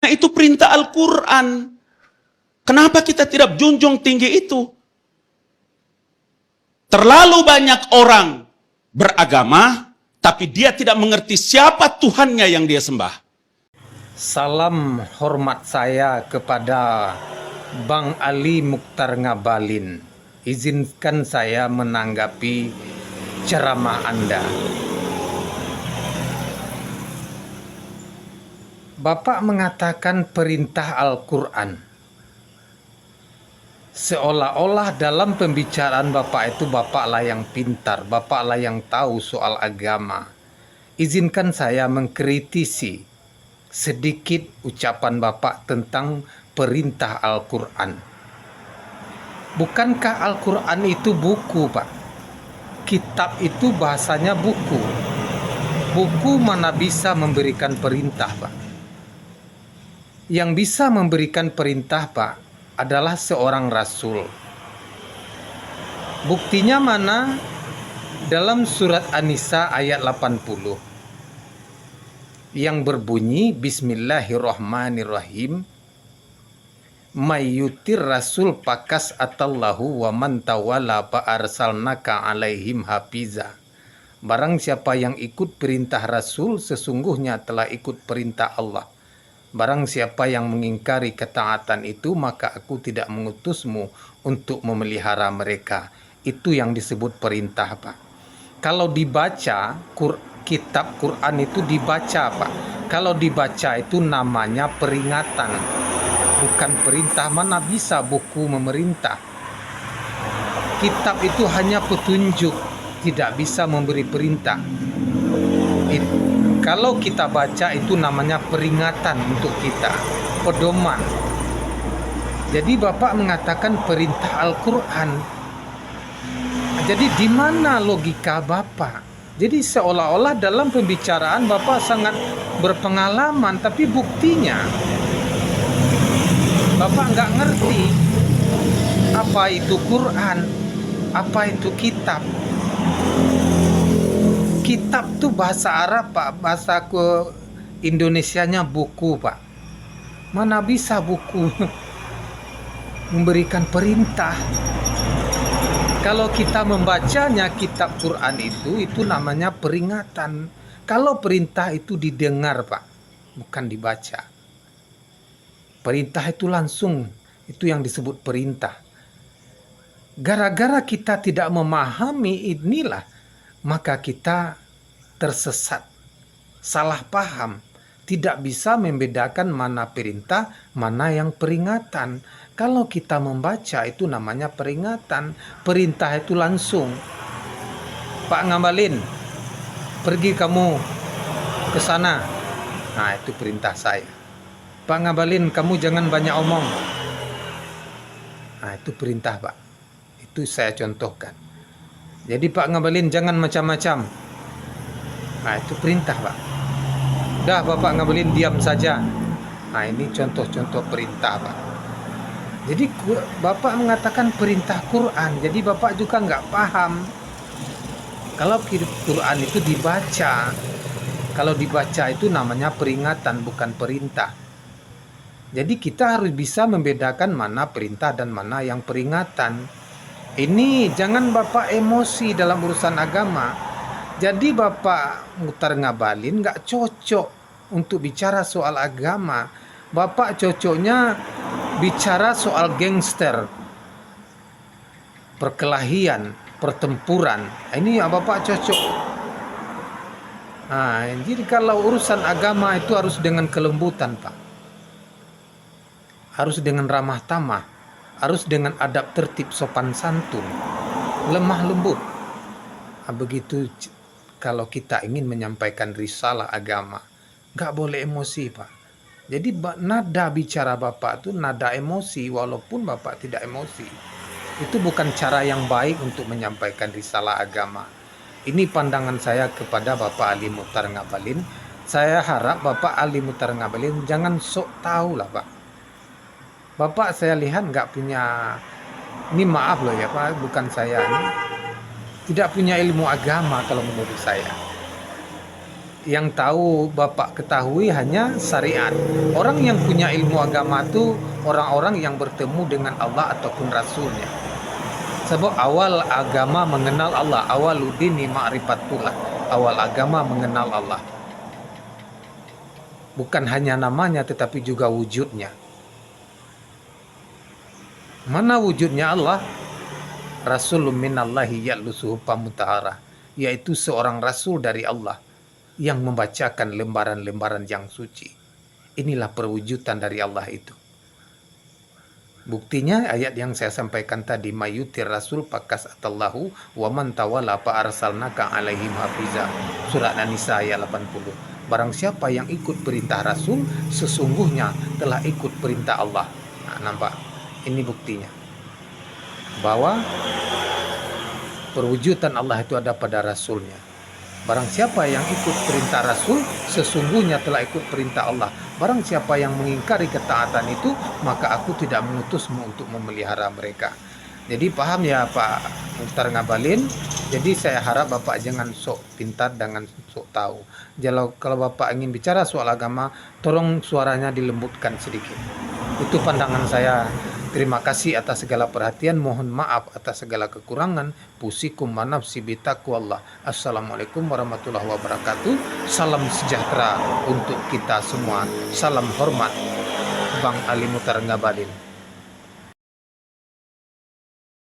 Nah, itu perintah Al-Quran. Kenapa kita tidak junjung tinggi itu? Terlalu banyak orang beragama, tapi dia tidak mengerti siapa Tuhannya yang dia sembah. Salam hormat saya kepada Bang Ali Mukhtar Ngabalin. Izinkan saya menanggapi ceramah Anda. Bapak mengatakan perintah Al-Quran. Seolah-olah dalam pembicaraan Bapak itu Bapaklah yang pintar, Bapaklah yang tahu soal agama. Izinkan saya mengkritisi sedikit ucapan Bapak tentang perintah Al-Quran. Bukankah Al-Quran itu buku, Pak? Kitab itu bahasanya buku. Buku mana bisa memberikan perintah, Pak? Yang bisa memberikan perintah, Pak, adalah seorang rasul. Buktinya mana? Dalam surat An-Nisa ayat 80 yang berbunyi Bismillahirrahmanirrahim, mayyutir rasul pakas atallahu wa man tawalla fa arsalnaka alaihim hafiza. Barang siapa yang ikut perintah rasul, sesungguhnya telah ikut perintah Allah. Barang siapa yang mengingkari ketaatan itu, maka aku tidak mengutusmu untuk memelihara mereka. Itu yang disebut perintah, Pak. Kalau dibaca kitab Quran itu dibaca, Pak. Kalau dibaca itu namanya peringatan, bukan perintah. Mana bisa buku memerintah? Kitab itu hanya petunjuk, tidak bisa memberi perintah. Kalau kita baca itu namanya peringatan untuk kita, pedoman. Jadi Bapak mengatakan perintah Al-Quran. Jadi di mana logika Bapak? Jadi seolah-olah dalam pembicaraan Bapak sangat berpengalaman, tapi buktinya Bapak nggak ngerti apa itu Quran, apa itu kitab. Kitab tuh bahasa Arab, Pak. Bahasa Indonesianya buku, Pak. Mana bisa buku memberikan perintah? Kalau kita membacanya kitab Quran itu namanya peringatan. Kalau perintah itu didengar, Pak, bukan dibaca. Perintah itu langsung, itu yang disebut perintah. Gara-gara kita tidak memahami inilah, maka kita tersesat, salah paham, tidak bisa membedakan mana perintah, mana yang peringatan. Kalau kita membaca itu namanya peringatan, perintah itu langsung. Pak Ngabalin, pergi kamu ke sana. Nah, itu perintah saya. Pak Ngabalin, kamu jangan banyak omong. Nah, itu perintah, Pak. Itu saya contohkan. Jadi Pak Ngabalin jangan macam-macam. Nah, itu perintah, Pak. Dah Bapak Ngabalin diam saja. Nah, ini contoh-contoh perintah, Pak. Jadi Bapak mengatakan perintah Quran. Jadi Bapak juga nggak paham. Kalau Quran itu dibaca. Kalau dibaca itu namanya peringatan, bukan perintah. Jadi kita harus bisa membedakan mana perintah dan mana yang peringatan. Ini jangan Bapak emosi dalam urusan agama. Jadi Bapak Mukhtar Ngabalin nggak cocok untuk bicara soal agama. Bapak cocoknya bicara soal gangster, perkelahian, pertempuran. Ini Bapak cocok. Nah, jadi kalau urusan agama itu harus dengan kelembutan, Pak. Harus dengan ramah tamah. Harus dengan adab tertib sopan santun, lemah lembut. Begitu kalau kita ingin menyampaikan risalah agama, nggak boleh emosi, Pak. Jadi nada bicara Bapak itu nada emosi, walaupun Bapak tidak emosi. Itu bukan cara yang baik untuk menyampaikan risalah agama. Ini pandangan saya kepada Bapak Ali Mukhtar Ngabalin. Saya harap Bapak Ali Mukhtar Ngabalin jangan sok tahu lah, Pak. Bapak saya lihat nggak punya, ini maaf loh ya Pak, bukan saya ini, tidak punya ilmu agama kalau menurut saya. Yang tahu Bapak ketahui hanya syariat. Orang yang punya ilmu agama itu orang-orang yang bertemu dengan Allah ataupun Rasulnya. Sebab awal agama mengenal Allah, awaludini ma'rifatullah. Awal agama mengenal Allah. Bukan hanya namanya tetapi juga wujudnya. Mana wujudnya Allah? Rasulun minallahi ya'lusuhu pamutahara, yaitu seorang rasul dari Allah yang membacakan lembaran-lembaran yang suci. Inilah perwujudan dari Allah itu. Buktinya ayat yang saya sampaikan tadi, mayutir rasul pakas atallahu wa man tawalla fa arsalnaka alaihim hafiza. Surat An-Nisa ayat 80. Barang siapa yang ikut perintah rasul, sesungguhnya telah ikut perintah Allah. Nah, nampak? Ini buktinya bahwa perwujudan Allah itu ada pada rasulnya. Barang siapa yang ikut perintah Rasul, sesungguhnya telah ikut perintah Allah. Barang siapa yang mengingkari ketaatan itu, maka aku tidak mengutusmu untuk memelihara mereka. Jadi paham ya Pak Mukhtar Ngabalin. Jadi saya harap Bapak jangan sok pintar, jangan sok tahu. Kalau Bapak ingin bicara soal agama, tolong suaranya dilembutkan sedikit. Itu pandangan saya. Terima kasih atas segala perhatian. Mohon maaf atas segala kekurangan. Pusikum manafsi bitaqwallah. Assalamualaikum warahmatullahi wabarakatuh. Salam sejahtera untuk kita semua. Salam hormat. Bang Ali Mukhtar Ngabalin.